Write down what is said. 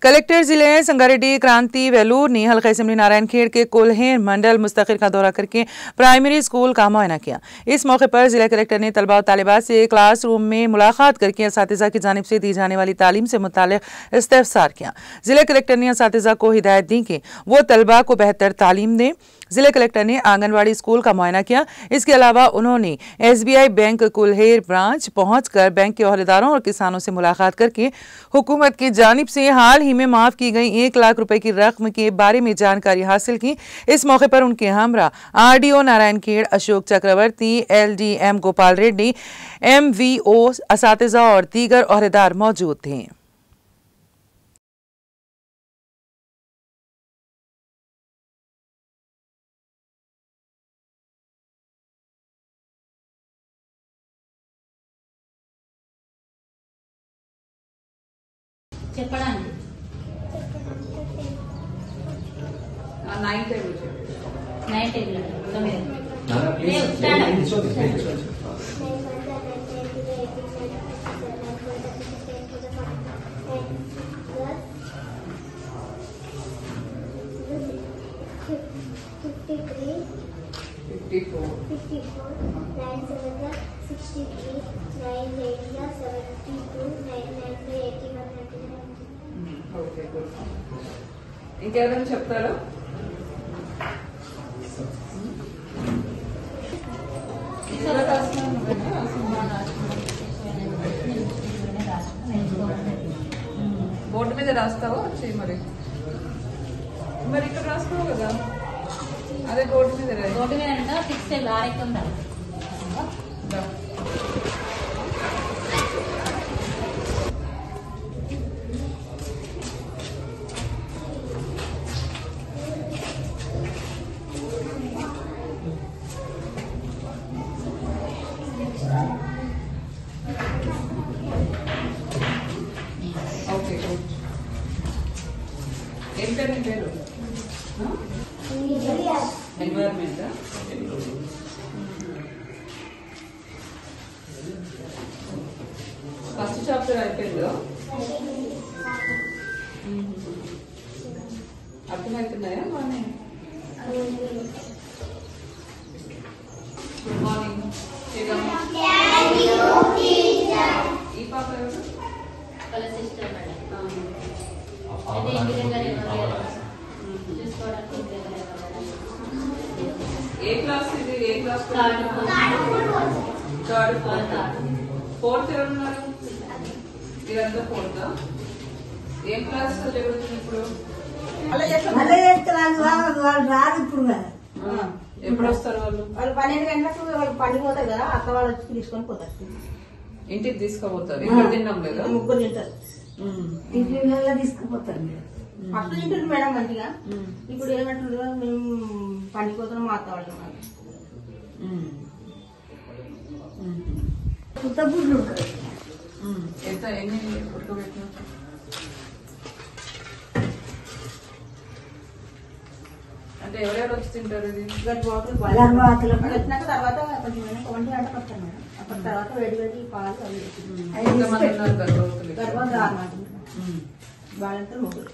Collector जिले संगारेड्डी क्रांति वेलूर ने हल्का असेंबली नारायणखेड़ के कुलहेर मंडल मुस्तकिल का दौरा करके प्राइमरी स्कूल का मुआयना किया। इस मौके पर जिला कलेक्टर ने तलबा और तालिबात से क्लासरूम में मुलाकात करके असातिज़ा की जानिब से दी जाने वाली तालीम से मुताल्लिक़ इस्तफसार किया। जिला कलेक्टर ने असातिज़ा को हिदायत दी कि वो तलबा को बेहतर तालीम दें। जिला कलेक्टर ने आंगनवाड़ी स्कूल का मुआयना किया। इसके अलावा उन्होंने SBI बैंक कुलहेर ब्रांच पहुंचकर बैंक के ओहदेदारों और किसानों से मुलाकात करके हुकूमत की जानिब से हाल ही में माफ की गई 1 लाख रुपए की रकम के बारे में जानकारी हासिल की। इस मौके पर उनके हमरा RDO नारायणखेड़ अशोक चक्रवर्ती, LDM गोपाल रेड्डी, MVO, असातिज़ा और दीगर ओहदेदार मौजूद थे। చెప్పడానికి 9 టేబుల్ 9 టేబుల్ ఇంకెవరైనా చెప్తారా? బోర్డు మీద రాస్తావా? వచ్చేయి మరి ఇక్కడ రాస్తావు కదా, అదే బోర్డు మీద ఫిక్స్ ఆరెక్కందా ఎన్వైరన్మెంట్ ఫస్ట్ చాప్టర్ అయిపోయిందో అర్థమవుతున్నాయా? Good morning. ఈ పాప ఎవరు? వాళ్ళ సిస్టర్ మేడం. ఏ క్లాస్ ఇది? ఏ క్లాస్? థర్డ్ ఫోర్త్ ఎవరున్నారు? మీరంతా ఫోర్తా? ఏం క్లాస్ జరుగుతుంది ఇప్పుడు? రాదు ఇప్పుడు కదా. ఎప్పుడు వస్తారు వాళ్ళు? 12 గంటలకు వాళ్ళు పని పోతారు కదా, అక్క వాళ్ళు వచ్చి తీసుకొని పోతారు. ఇంటికి తీసుకుపోతారు. ఇక్కడ తిన్నాం లేదా? ముగ్గురు తింటారు. టిఫిన్లలో తీసుకుపోతారు. ఫస్ట్ తింటుంది మేడం మంచిగా. ఇప్పుడు ఏమంటుండ్రు, మేము పండిపోతున్నాం మా అత్త వాళ్ళు. కొత్త గుడ్లు ఎంత ఎన్ని ఉడకబెట్టిన? అంటే ఎవరెవరు వచ్చి తింటారు? ఇది వచ్చినాక తర్వాత కొంచెం 1 గంట వస్తాను మేడం. అప్పటి తర్వాత వేడి వేడి పాలు గర్భవతులు గర్భం రామాట బాగా ముగ్గురు.